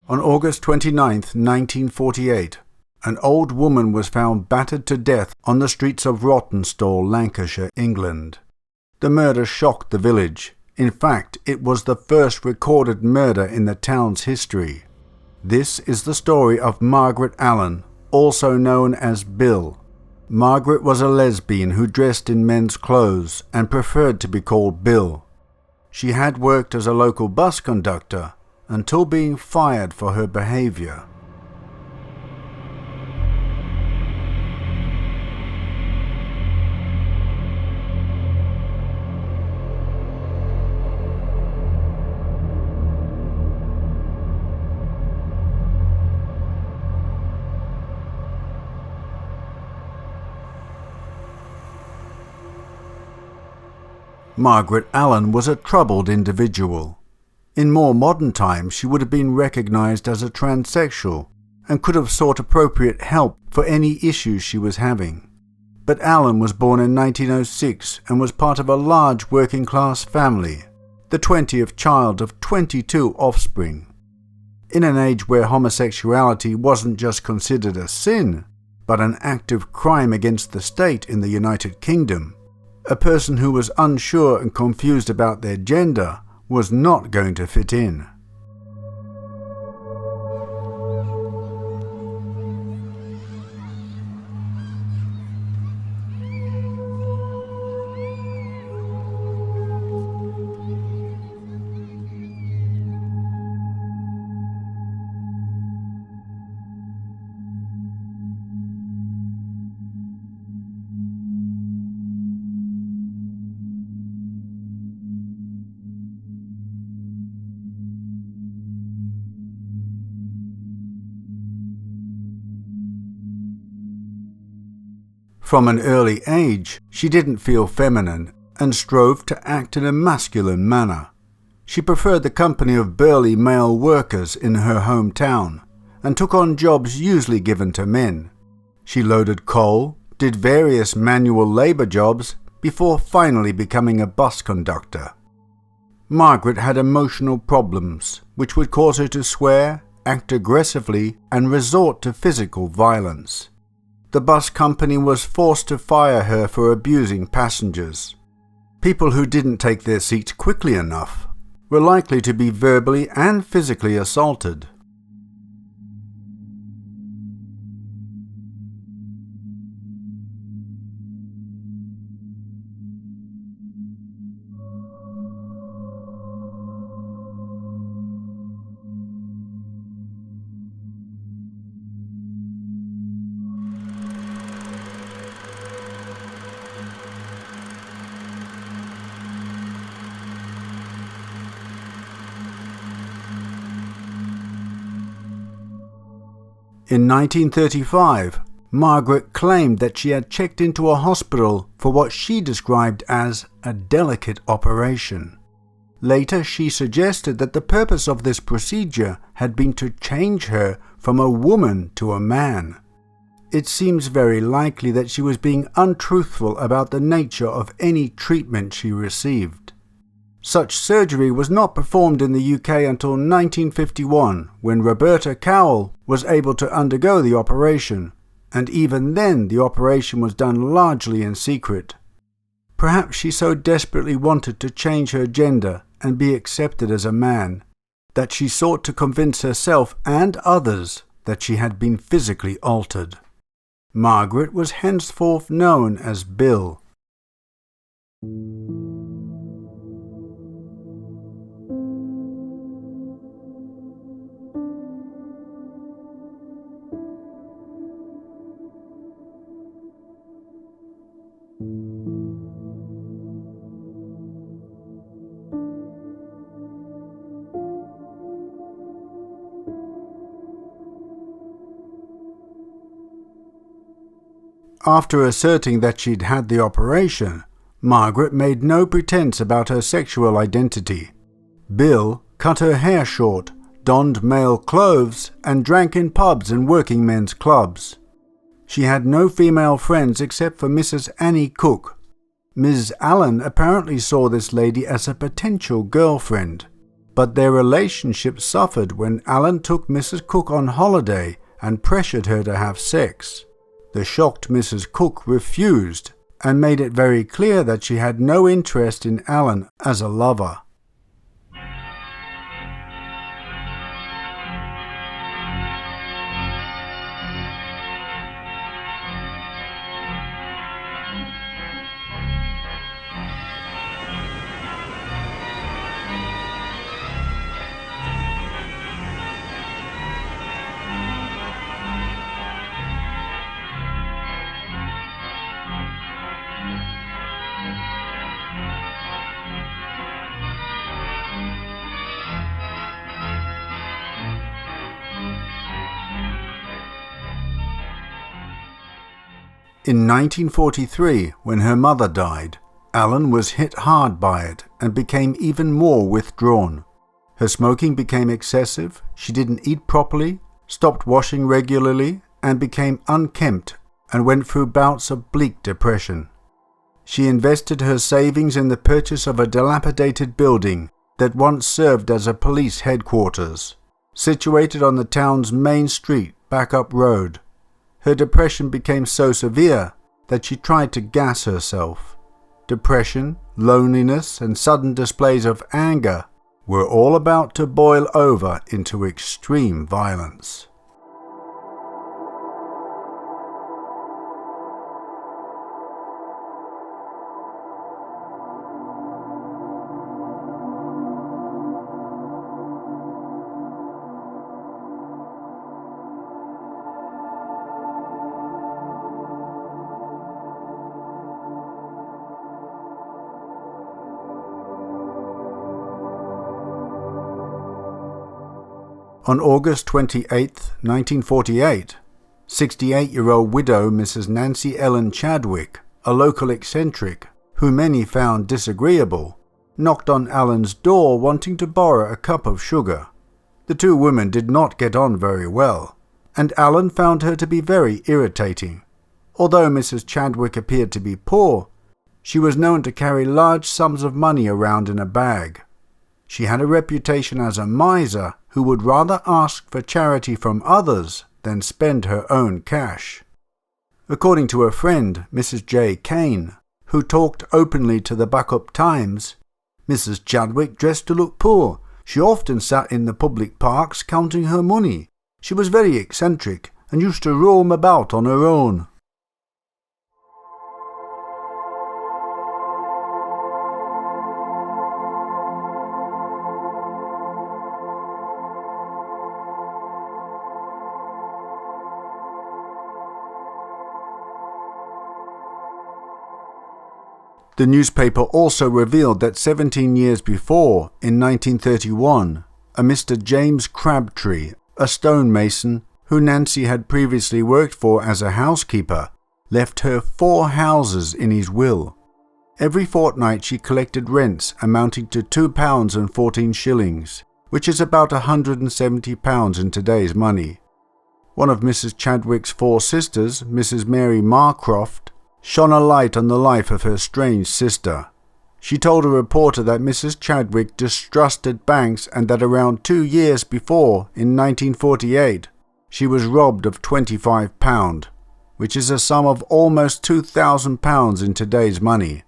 On August 29, 1948, an old woman was found battered to death on the streets of Rawtenstall, Lancashire, England. The murder shocked the village. In fact, it was the first recorded murder in the town's history. This is the story of Margaret Allen, also known as Bill. Margaret was a lesbian who dressed in men's clothes and preferred to be called Bill. She had worked as a local bus conductor until being fired for her behavior. Margaret Allen was a troubled individual. In more modern times, she would have been recognized as a transsexual and could have sought appropriate help for any issues she was having. But Allen was born in 1906 and was part of a large working-class family, the 20th child of 22 offspring. In an age where homosexuality wasn't just considered a sin, but an active crime against the state in the United Kingdom, a person who was unsure and confused about their gender was not going to fit in. From an early age, she didn't feel feminine and strove to act in a masculine manner. She preferred the company of burly male workers in her hometown and took on jobs usually given to men. She loaded coal, did various manual labor jobs before finally becoming a bus conductor. Margaret had emotional problems which would cause her to swear, act aggressively, and resort to physical violence. The bus company was forced to fire her for abusing passengers. People who didn't take their seats quickly enough were likely to be verbally and physically assaulted. In 1935, Margaret claimed that she had checked into a hospital for what she described as a delicate operation. Later, she suggested that the purpose of this procedure had been to change her from a woman to a man. It seems very likely that she was being untruthful about the nature of any treatment she received. Such surgery was not performed in the UK until 1951, when Roberta Cowell was able to undergo the operation, and even then the operation was done largely in secret. Perhaps she so desperately wanted to change her gender and be accepted as a man, that she sought to convince herself and others that she had been physically altered. Margaret was henceforth known as Bill. After asserting that she'd had the operation, Margaret made no pretense about her sexual identity. Bill cut her hair short, donned male clothes, and drank in pubs and working men's clubs. She had no female friends except for Mrs. Annie Cook. Ms. Allen apparently saw this lady as a potential girlfriend. but their relationship suffered when Alan took Mrs. Cook on holiday and pressured her to have sex. The shocked Mrs. Cook refused and made it very clear that she had no interest in Alan as a lover. In 1943, when her mother died, Alan was hit hard by it and became even more withdrawn. Her smoking became excessive, she didn't eat properly, stopped washing regularly, and became unkempt and went through bouts of bleak depression. She invested her savings in the purchase of a dilapidated building that once served as a police headquarters, situated on the town's main street, Backup Road. Her depression became so severe that she tried to gas herself. Depression, loneliness, and sudden displays of anger were all about to boil over into extreme violence. On August 28, 1948, 68-year-old widow Mrs. Nancy Ellen Chadwick, a local eccentric who many found disagreeable, knocked on Alan's door wanting to borrow a cup of sugar. The two women did not get on very well, and Alan found her to be very irritating. Although Mrs. Chadwick appeared to be poor, she was known to carry large sums of money around in a bag. She had a reputation as a miser who would rather ask for charity from others than spend her own cash. According to a friend, Mrs. J. Kane, who talked openly to the Backup Times, Mrs. Chadwick dressed to look poor. She often sat in the public parks counting her money. She was very eccentric and used to roam about on her own. The newspaper also revealed that 17 years before, in 1931, a Mr. James Crabtree, a stonemason who Nancy had previously worked for as a housekeeper, left her 4 houses in his will. Every fortnight she collected rents amounting to £2.14, which is about £170 in today's money. One of Mrs. Chadwick's 4 sisters, Mrs. Mary Marcroft, shone a light on the life of her strange sister. She told a reporter that Mrs. Chadwick distrusted banks and that around 2 years before, in 1948, she was robbed of £25, which is a sum of almost £2,000 in today's money.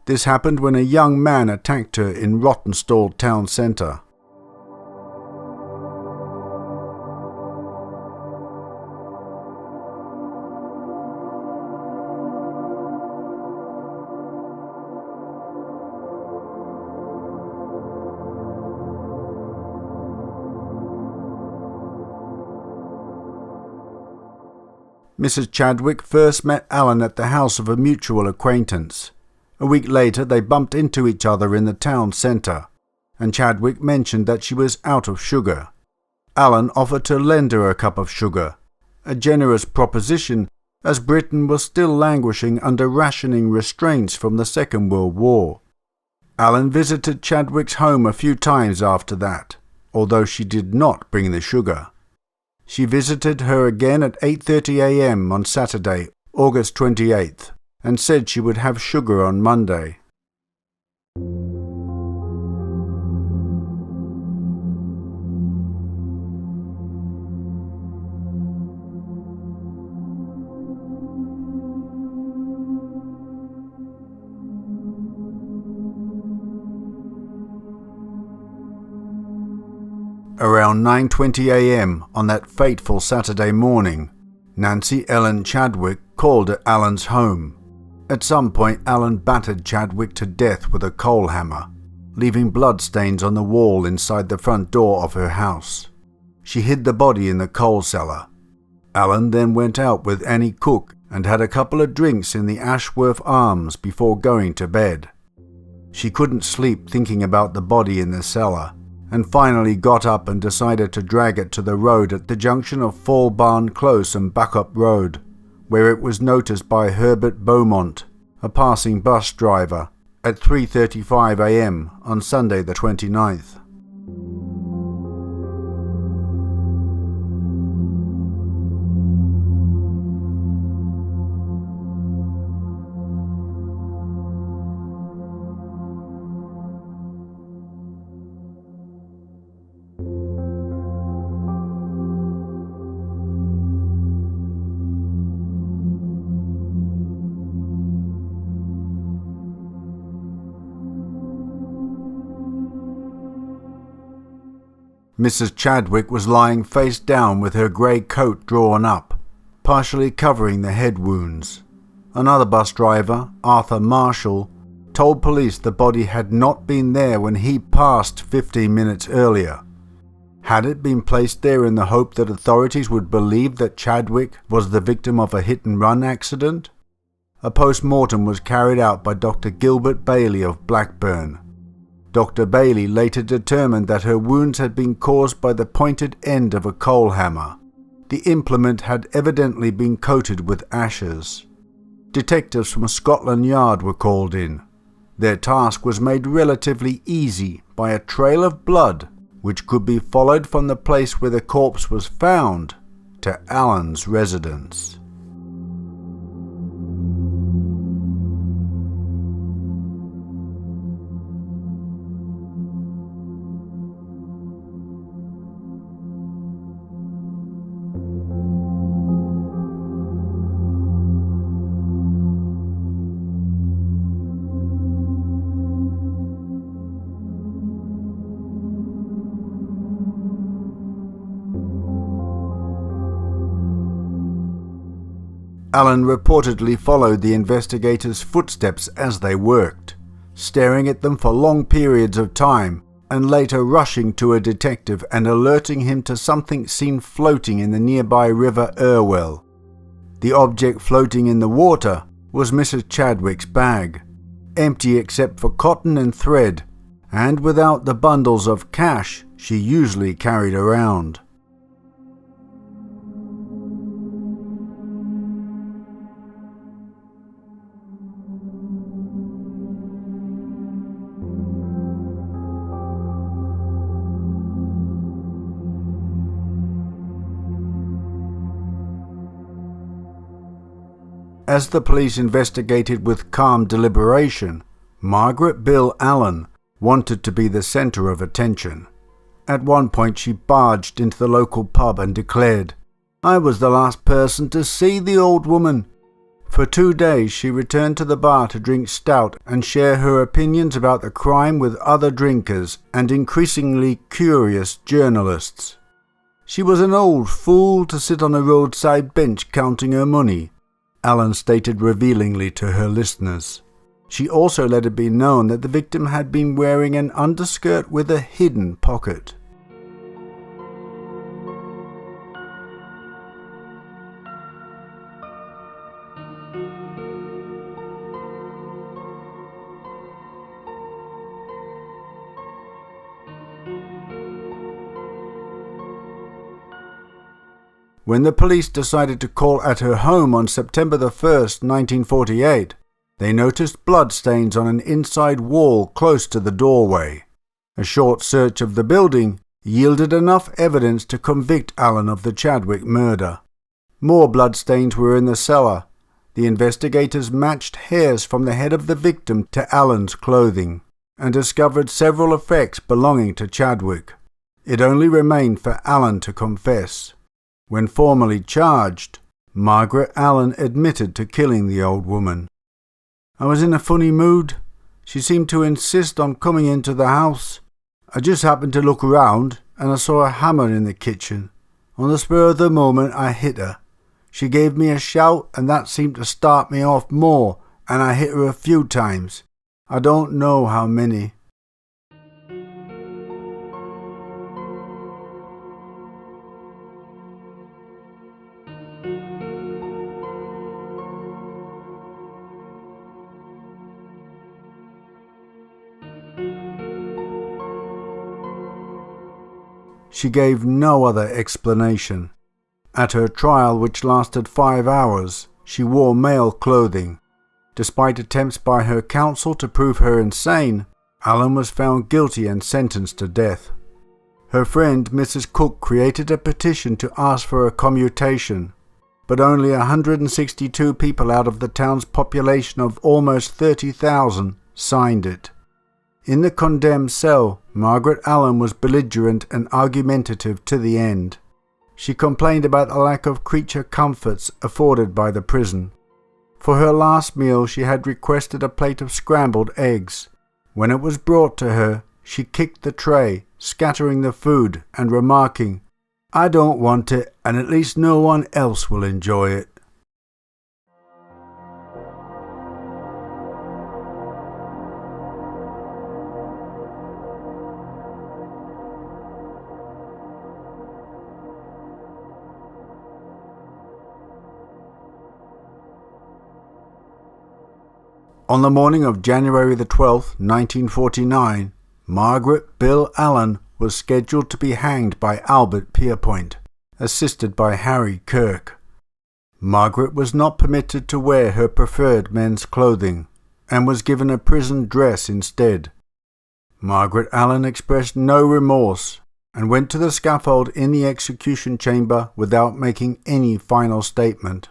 This happened when a young man attacked her in Rawtenstall town centre. Mrs. Chadwick first met Alan at the house of a mutual acquaintance. A week later they bumped into each other in the town centre, and Chadwick mentioned that she was out of sugar. Alan offered to lend her a cup of sugar, a generous proposition as Britain was still languishing under rationing restraints from the Second World War. Alan visited Chadwick's home a few times after that, although she did not bring the sugar. She visited her again at 8:30 a.m. on Saturday, August 28th, and said she would have sugar on Monday. Around 9:20 a.m. on that fateful Saturday morning, Nancy Ellen Chadwick called at Alan's home. At some point, Alan battered Chadwick to death with a coal hammer, leaving bloodstains on the wall inside the front door of her house. She hid the body in the coal cellar. Alan then went out with Annie Cook and had a couple of drinks in the Ashworth Arms before going to bed. She couldn't sleep thinking about the body in the cellar, and finally got up and decided to drag it to the road at the junction of Fall Barn Close and Buckup Road, where it was noticed by Herbert Beaumont, a passing bus driver, at 3:35 a.m. on Sunday the 29th. Mrs. Chadwick was lying face down with her grey coat drawn up, partially covering the head wounds. Another bus driver, Arthur Marshall, told police the body had not been there when he passed 15 minutes earlier. Had it been placed there in the hope that authorities would believe that Chadwick was the victim of a hit-and-run accident? A post-mortem was carried out by Dr. Gilbert Bailey of Blackburn. Dr. Bailey later determined that her wounds had been caused by the pointed end of a coal hammer. The implement had evidently been coated with ashes. Detectives from Scotland Yard were called in. Their task was made relatively easy by a trail of blood which could be followed from the place where the corpse was found to Alan's residence. Alan reportedly followed the investigators' footsteps as they worked, staring at them for long periods of time and later rushing to a detective and alerting him to something seen floating in the nearby river Irwell. The object floating in the water was Mrs. Chadwick's bag, empty except for cotton and thread, and without the bundles of cash she usually carried around. As the police investigated with calm deliberation, Margaret Bill Allen wanted to be the centre of attention. At one point she barged into the local pub and declared, "I was the last person to see the old woman." For 2 days she returned to the bar to drink stout and share her opinions about the crime with other drinkers and increasingly curious journalists. She was an old fool to sit on a roadside bench counting her money, Allen stated revealingly to her listeners. She also let it be known that the victim had been wearing an underskirt with a hidden pocket. When the police decided to call at her home on September 1st, 1948, they noticed bloodstains on an inside wall close to the doorway. A short search of the building yielded enough evidence to convict Allen of the Chadwick murder. More bloodstains were in the cellar. The investigators matched hairs from the head of the victim to Allen's clothing and discovered several effects belonging to Chadwick. It only remained for Allen to confess. When formally charged, Margaret Allen admitted to killing the old woman. "I was in a funny mood. She seemed to insist on coming into the house. I just happened to look around and I saw a hammer in the kitchen. On the spur of the moment, I hit her. She gave me a shout, and that seemed to start me off more, and I hit her a few times. I don't know how many. She gave no other explanation. At her trial, which lasted 5 hours, she wore male clothing. Despite attempts by her counsel to prove her insane, Allen was found guilty and sentenced to death. Her friend Mrs. Cook created a petition to ask for a commutation, but only 162 people out of the town's population of almost 30,000 signed it. In the condemned cell, Margaret Allen was belligerent and argumentative to the end. She complained about the lack of creature comforts afforded by the prison. For her last meal, she had requested a plate of scrambled eggs. When it was brought to her, she kicked the tray, scattering the food and remarking, "I don't want it, and at least no one else will enjoy it." On the morning of January the 12th, 1949, Margaret Bill Allen was scheduled to be hanged by Albert Pierpoint, assisted by Harry Kirk. Margaret was not permitted to wear her preferred men's clothing, and was given a prison dress instead. Margaret Allen expressed no remorse, and went to the scaffold in the execution chamber without making any final statement.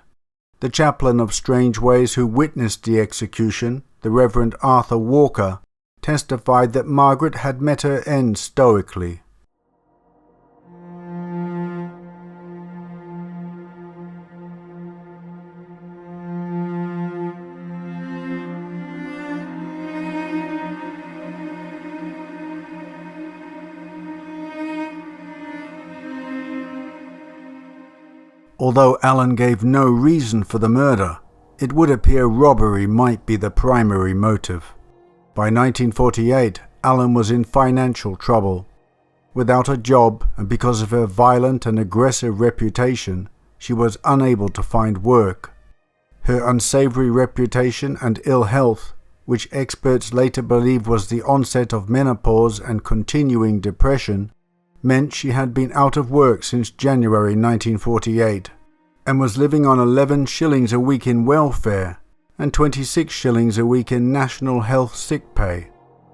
The chaplain of Strange Ways who witnessed the execution, the Reverend Arthur Walker, testified that Margaret had met her end stoically. Although Allen gave no reason for the murder, it would appear robbery might be the primary motive. By 1948, Allen was in financial trouble. Without a job, and because of her violent and aggressive reputation, she was unable to find work. Her unsavory reputation and ill health, which experts later believed was the onset of menopause and continuing depression, meant she had been out of work since January 1948 and was living on 11 shillings a week in welfare and 26 shillings a week in national health sick pay.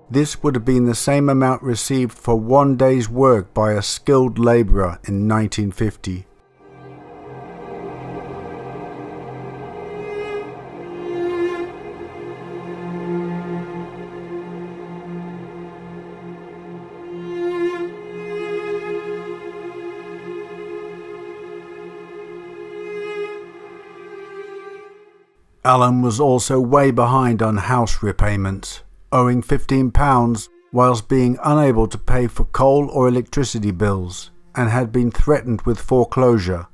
This would have been the same amount received for 1 day's work by a skilled labourer in 1950. Allen was also way behind on house repayments, owing £15 whilst being unable to pay for coal or electricity bills, and had been threatened with foreclosure.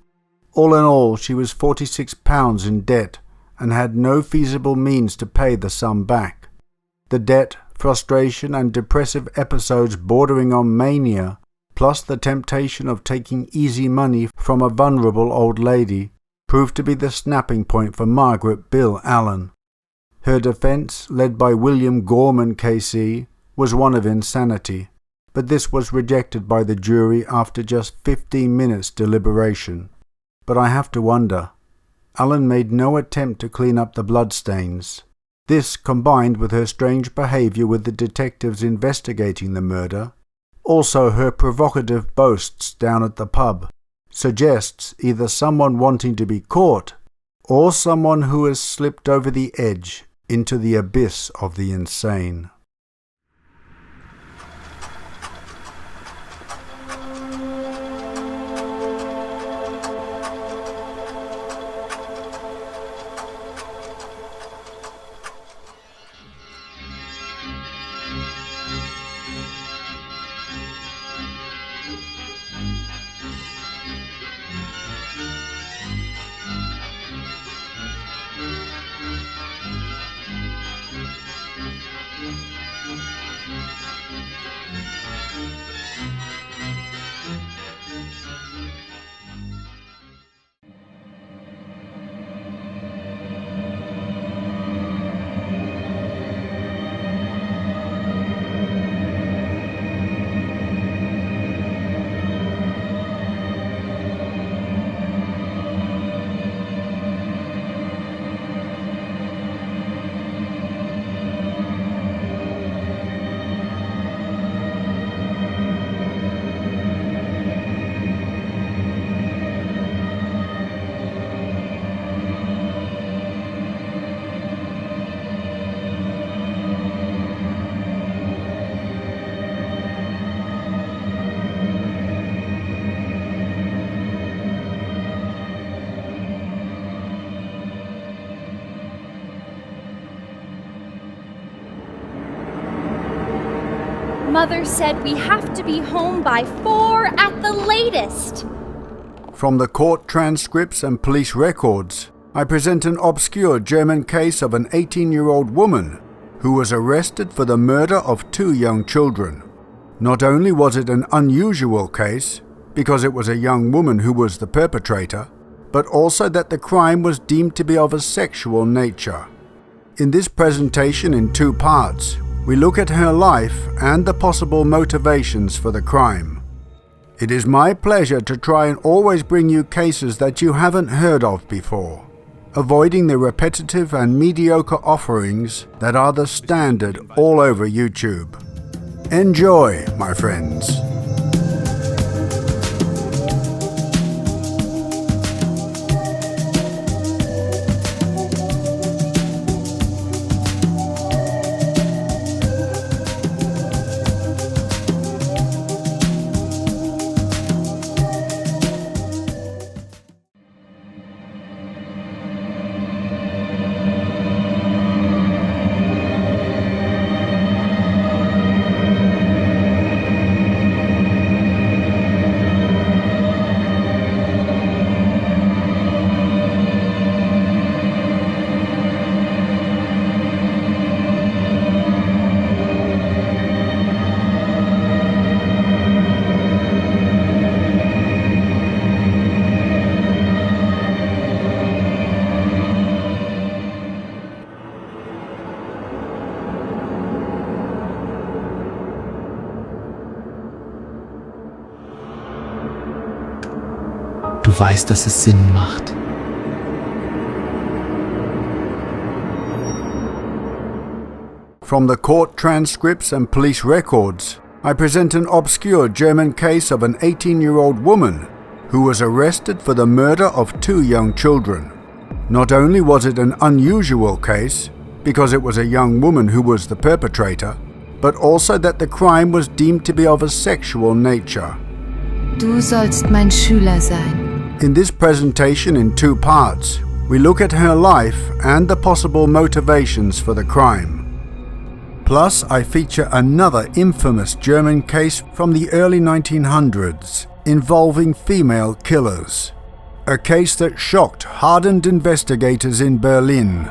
All in all, she was £46 in debt and had no feasible means to pay the sum back. The debt, frustration and depressive episodes bordering on mania, plus the temptation of taking easy money from a vulnerable old lady, proved to be the snapping point for Margaret Bill Allen. Her defence, led by William Gorman KC, was one of insanity, but this was rejected by the jury after just 15 minutes deliberation. But I have to wonder, Allen made no attempt to clean up the bloodstains. This, combined with her strange behaviour with the detectives investigating the murder, also her provocative boasts down at the pub, suggests either someone wanting to be caught or someone who has slipped over the edge into the abyss of the insane. Mother said we have to be home by 4 at the latest. From the court transcripts and police records, I present an obscure German case of an 18-year-old woman who was arrested for the murder of 2 young children. Not only was it an unusual case, because it was a young woman who was the perpetrator, but also that the crime was deemed to be of a sexual nature. In this presentation in 2 parts, we look at her life and the possible motivations for the crime. It is my pleasure to try and always bring you cases that you haven't heard of before, avoiding the repetitive and mediocre offerings that are the standard all over YouTube. Enjoy, my friends. Du weißt, dass es Sinn macht. From the court transcripts and police records, I present an obscure German case of an 18-year-old woman who was arrested for the murder of 2 young children. Not only was it an unusual case, because it was a young woman who was the perpetrator, but also that the crime was deemed to be of a sexual nature. Du sollst mein Schüler sein. In this presentation in 2 parts, we look at her life and the possible motivations for the crime. Plus, I feature another infamous German case from the early 1900s involving female killers. A case that shocked hardened investigators in Berlin.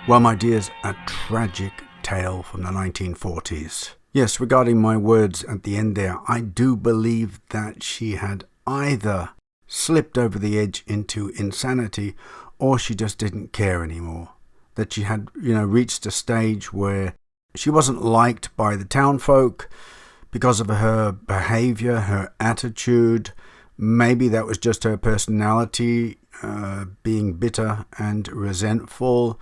Well, my dears, a tragic tale from the 1940s. Yes, regarding my words at the end there, I do believe that she had either slipped over the edge into insanity or she just didn't care anymore. That she had, reached a stage where she wasn't liked by the townfolk because of her behavior, her attitude. Maybe that was just her personality, being bitter and resentful.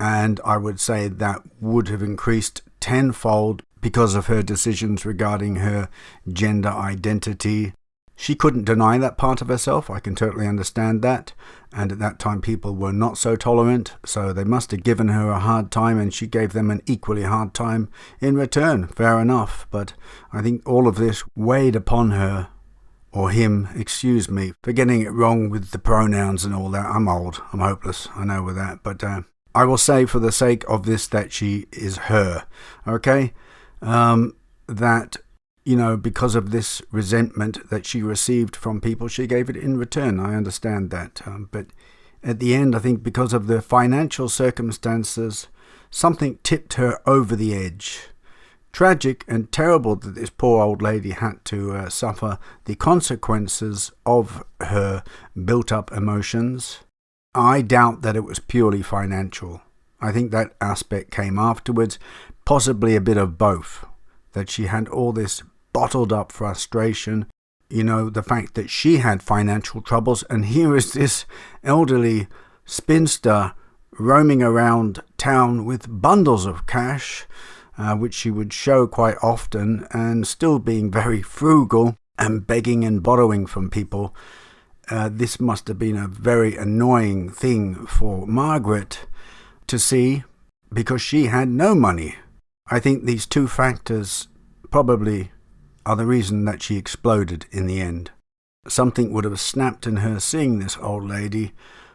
And I would say that would have increased tenfold because of her decisions regarding her gender identity. She couldn't deny that part of herself. I can totally understand that. And at that time, people were not so tolerant. So they must have given her a hard time and she gave them an equally hard time in return. Fair enough. But I think all of this weighed upon her, or him, excuse me, for getting it wrong with the pronouns and all that. I'm old. I'm hopeless. I know with that. But I will say for the sake of this that she is her, okay? That, because of this resentment that she received from people, she gave it in return. I understand that. But at the end, I think because of the financial circumstances, something tipped her over the edge. Tragic and terrible that this poor old lady had to suffer the consequences of her built-up emotions. I doubt that it was purely financial. I think that aspect came afterwards, possibly a bit of both. That she had all this bottled up frustration, the fact that she had financial troubles, and here is this elderly spinster roaming around town with bundles of cash, which she would show quite often, and still being very frugal and begging and borrowing from people. This must have been a very annoying thing for Margaret to see, because she had no money. I think these two factors probably are the reason that she exploded in the end. Something would have snapped in her seeing this old lady.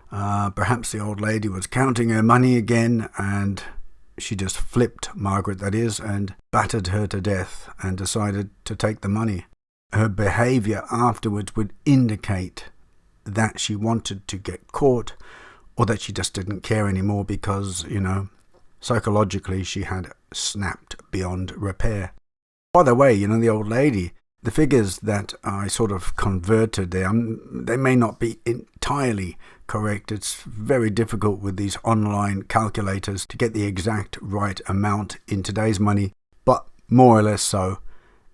Perhaps the old lady was counting her money again, and she just flipped, Margaret that is, and battered her to death and decided to take the money. Her behaviour afterwards would indicate that she wanted to get caught, or that she just didn't care anymore because, psychologically she had snapped beyond repair. By the way, the old lady, the figures that I sort of converted there, they may not be entirely correct. It's very difficult with these online calculators to get the exact right amount in today's money, but more or less so.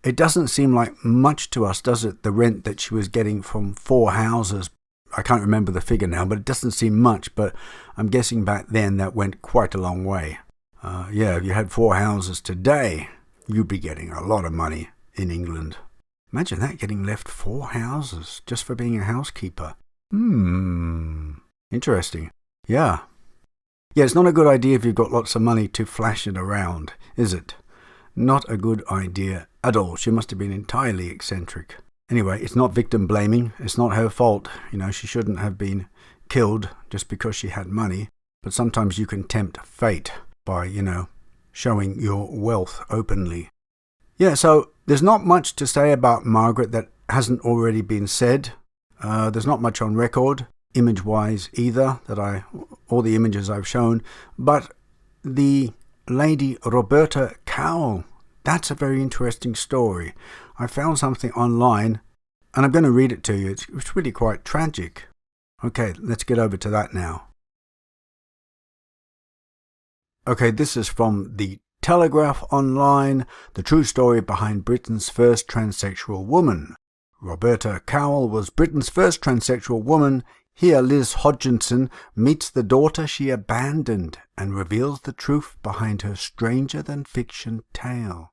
It doesn't seem like much to us, does it, the rent that she was getting from 4 houses? I can't remember the figure now, but it doesn't seem much, but I'm guessing back then that went quite a long way. If you had 4 houses today, you'd be getting a lot of money in England. Imagine that, getting left 4 houses just for being a housekeeper. Interesting. Yeah, it's not a good idea if you've got lots of money to flash it around, is it? Not a good idea at all. She must have been entirely eccentric. Anyway, it's not victim blaming. It's not her fault. She shouldn't have been killed just because she had money. But sometimes you can tempt fate by, showing your wealth openly. Yeah, so there's not much to say about Margaret that hasn't already been said. There's not much on record, image-wise either, all the images I've shown. But the Lady Roberta Cowell, that's a very interesting story. I found something online, and I'm going to read it to you. It's really quite tragic. Okay, let's get over to that now. Okay, this is from the Telegraph Online, the true story behind Britain's first transsexual woman. Roberta Cowell was Britain's first transsexual woman. Here Liz Hodgkinson meets the daughter she abandoned and reveals the truth behind her stranger-than-fiction tale.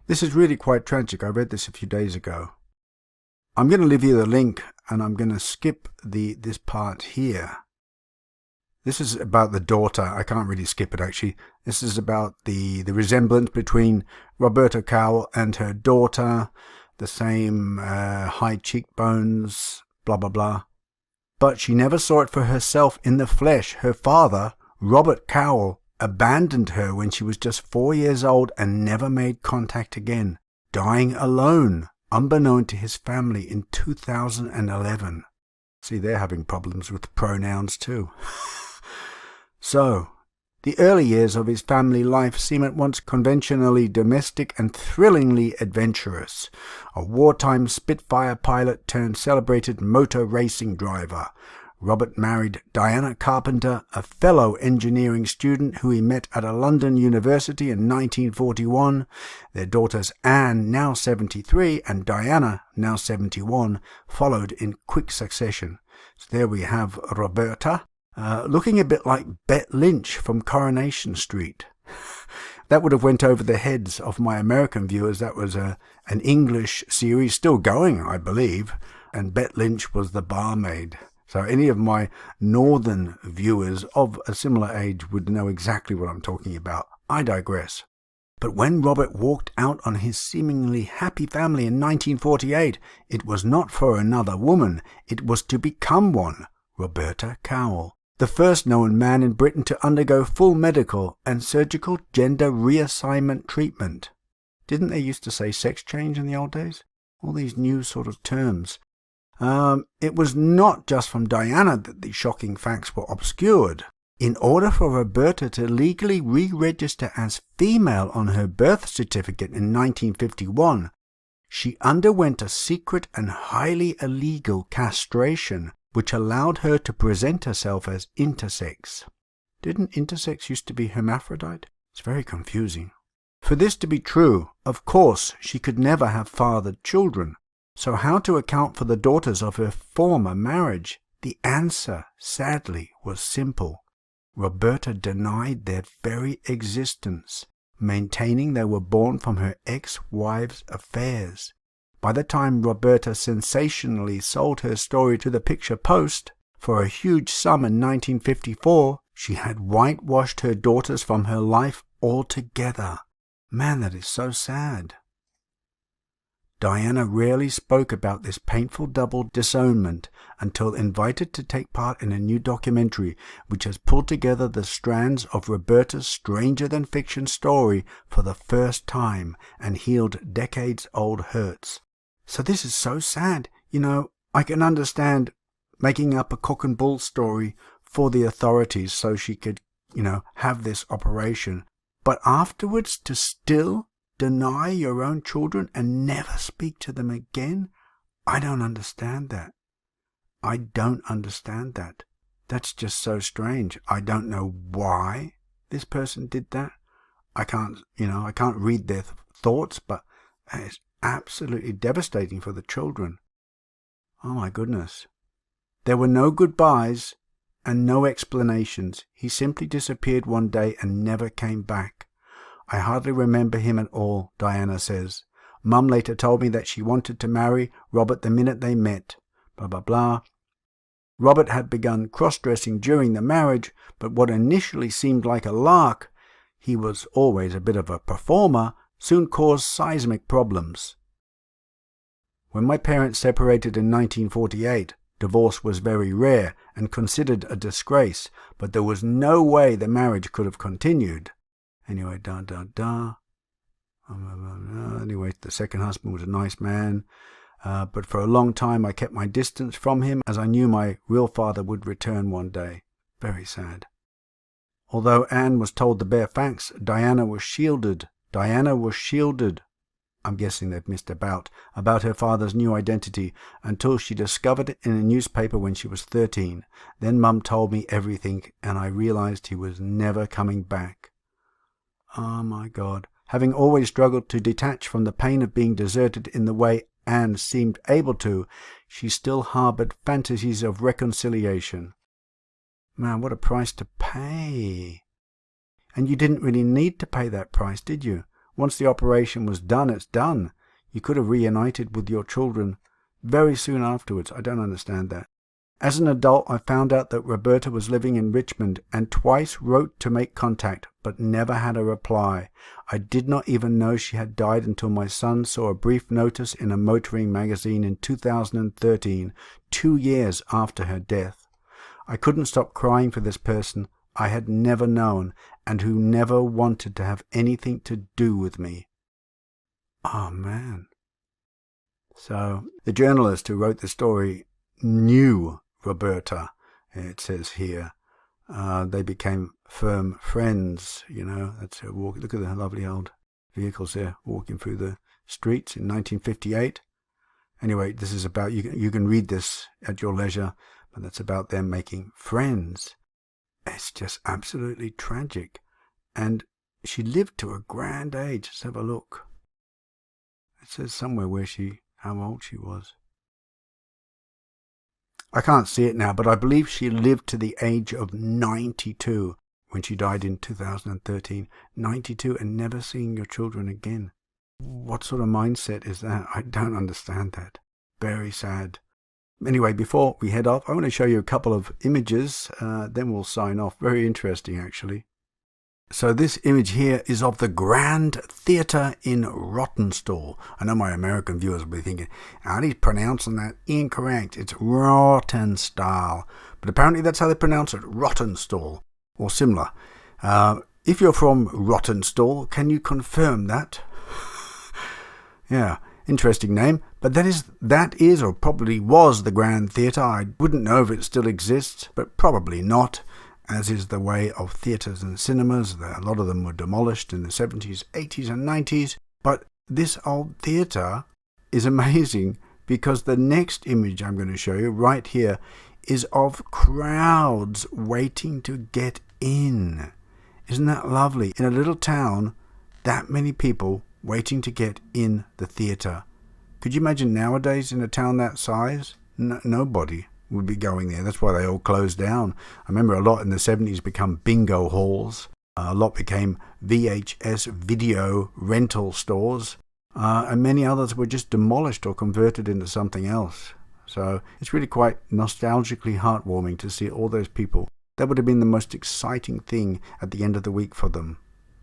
This is really quite tragic. I read this a few days ago. I'm going to leave you the link, and I'm going to skip this part here. This is about the daughter. I can't really skip it, actually. This is about the resemblance between Roberta Cowell and her daughter, the same high cheekbones, blah, blah, blah. But she never saw it for herself in the flesh. Her father, Robert Cowell, abandoned her when she was just 4 years old and never made contact again, dying alone, unbeknown to his family in 2011. See, they're having problems with pronouns too. So, the early years of his family life seem at once conventionally domestic and thrillingly adventurous. A wartime Spitfire pilot turned celebrated motor racing driver, Robert married Diana Carpenter, a fellow engineering student who he met at a London university in 1941. Their daughters Anne, now 73, and Diana, now 71, followed in quick succession. So there we have Roberta, looking a bit like Bette Lynch from Coronation Street. That would have went over the heads of my American viewers. That was an English series, still going, I believe, and Bette Lynch was the barmaid. So any of my northern viewers of a similar age would know exactly what I'm talking about. I digress. But when Robert walked out on his seemingly happy family in 1948, it was not for another woman. It was to become one, Roberta Cowell, the first known man in Britain to undergo full medical and surgical gender reassignment treatment. Didn't they used to say sex change in the old days? All these new sort of terms. It was not just from Diana that the shocking facts were obscured. In order for Roberta to legally re-register as female on her birth certificate in 1951, she underwent a secret and highly illegal castration, which allowed her to present herself as intersex. Didn't intersex used to be hermaphrodite? It's very confusing. For this to be true, of course, she could never have fathered children. So how to account for the daughters of her former marriage? The answer, sadly, was simple. Roberta denied their very existence, maintaining they were born from her ex-wife's affairs. By the time Roberta sensationally sold her story to the Picture Post for a huge sum in 1954, she had whitewashed her daughters from her life altogether. Man, that is so sad. Diana rarely spoke about this painful double disownment until invited to take part in a new documentary which has pulled together the strands of Roberta's stranger-than-fiction story for the first time and healed decades-old hurts. So this is so sad. I can understand making up a cock and bull story for the authorities so she could, have this operation. But afterwards to still deny your own children and never speak to them again? I don't understand that. I don't understand that. That's just so strange. I don't know why this person did that. I can't read their thoughts, but it's absolutely devastating for the children. Oh my goodness. There were no goodbyes and no explanations. He simply disappeared one day and never came back. I hardly remember him at all, Diana says. Mum later told me that she wanted to marry Robert the minute they met. Blah, blah, blah. Robert had begun cross-dressing during the marriage, but what initially seemed like a lark, he was always a bit of a performer, soon caused seismic problems. When my parents separated in 1948, divorce was very rare and considered a disgrace, but there was no way the marriage could have continued. Anyway, Anyway, the second husband was a nice man, but for a long time I kept my distance from him as I knew my real father would return one day. Very sad. Although Anne was told the bare facts, Diana was shielded. I'm guessing they've missed about her father's new identity until she discovered it in a newspaper when she was 13. Then Mum told me everything and I realized he was never coming back. Oh my God. Having always struggled to detach from the pain of being deserted in the way Anne seemed able to, she still harbored fantasies of reconciliation. Man, what a price to pay. And you didn't really need to pay that price, did you? Once the operation was done, it's done. You could have reunited with your children very soon afterwards. I don't understand that. As an adult, I found out that Roberta was living in Richmond and twice wrote to make contact, but never had a reply. I did not even know she had died until my son saw a brief notice in a motoring magazine in 2013, 2 years after her death. I couldn't stop crying for this person I had never known and who never wanted to have anything to do with me. Oh, man. So, the journalist who wrote the story knew Roberta, it says here. They became firm friends, That's her walk. Look at the lovely old vehicles there walking through the streets in 1958. Anyway, this is about, you can read this at your leisure, but that's about them making friends. It's just absolutely tragic. And she lived to a grand age. Let's have a look. It says somewhere how old she was. I can't see it now, but I believe she lived to the age of 92 when she died in 2013. 92 and never seeing your children again. What sort of mindset is that? I don't understand that. Very sad. Anyway, before we head off, I want to show you a couple of images, then we'll sign off. Very interesting, actually. So this image here is of the Grand Theatre in Rawtenstall. I know my American viewers will be thinking, he's pronouncing that incorrect. It's Rawtenstall. But apparently that's how they pronounce it, Rawtenstall, or similar. If you're from Rawtenstall, can you confirm that? Yeah, interesting name. But that is or probably was the Grand Theatre. I wouldn't know if it still exists, but probably not. As is the way of theatres and cinemas. A lot of them were demolished in the 70s, 80s and 90s. But this old theatre is amazing because the next image I'm going to show you right here is of crowds waiting to get in. Isn't that lovely? In a little town, that many people waiting to get in the theatre. Could you imagine nowadays in a town that size? Nobody would be going there. That's why they all closed down. I remember a lot in the 70s become bingo halls. A lot became VHS video rental stores. and many others were just demolished or converted into something else. So it's really quite nostalgically heartwarming to see all those people. That would have been the most exciting thing at the end of the week for them.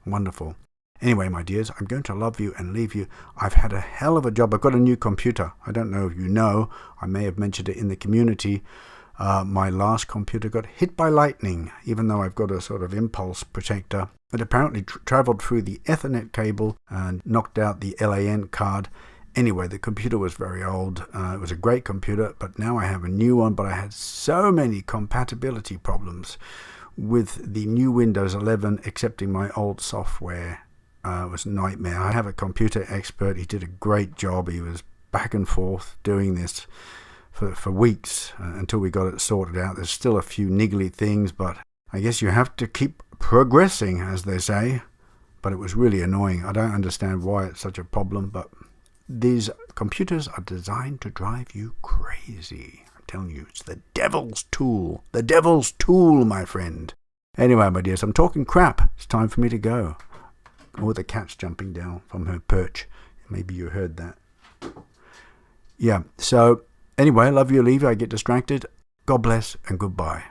Wonderful. Anyway, my dears, I'm going to love you and leave you. I've had a hell of a job. I've got a new computer. I don't know if you know. I may have mentioned it in the community. My last computer got hit by lightning, even though I've got a sort of impulse protector. It apparently traveled through the Ethernet cable and knocked out the LAN card. Anyway, the computer was very old. It was a great computer, but now I have a new one. But I had so many compatibility problems with the new Windows 11 accepting my old software. It was a nightmare. I have a computer expert. He did a great job. He was back and forth doing this for weeks until we got it sorted out. There's still a few niggly things, but I guess you have to keep progressing, as they say. But it was really annoying. I don't understand why it's such a problem, but these computers are designed to drive you crazy. I'm telling you, it's the devil's tool. The devil's tool, my friend. Anyway, my dears, I'm talking crap. It's time for me to go. Oh, the cat's jumping down from her perch. Maybe you heard that. Yeah, so anyway, love you, leave you. I get distracted. God bless and goodbye.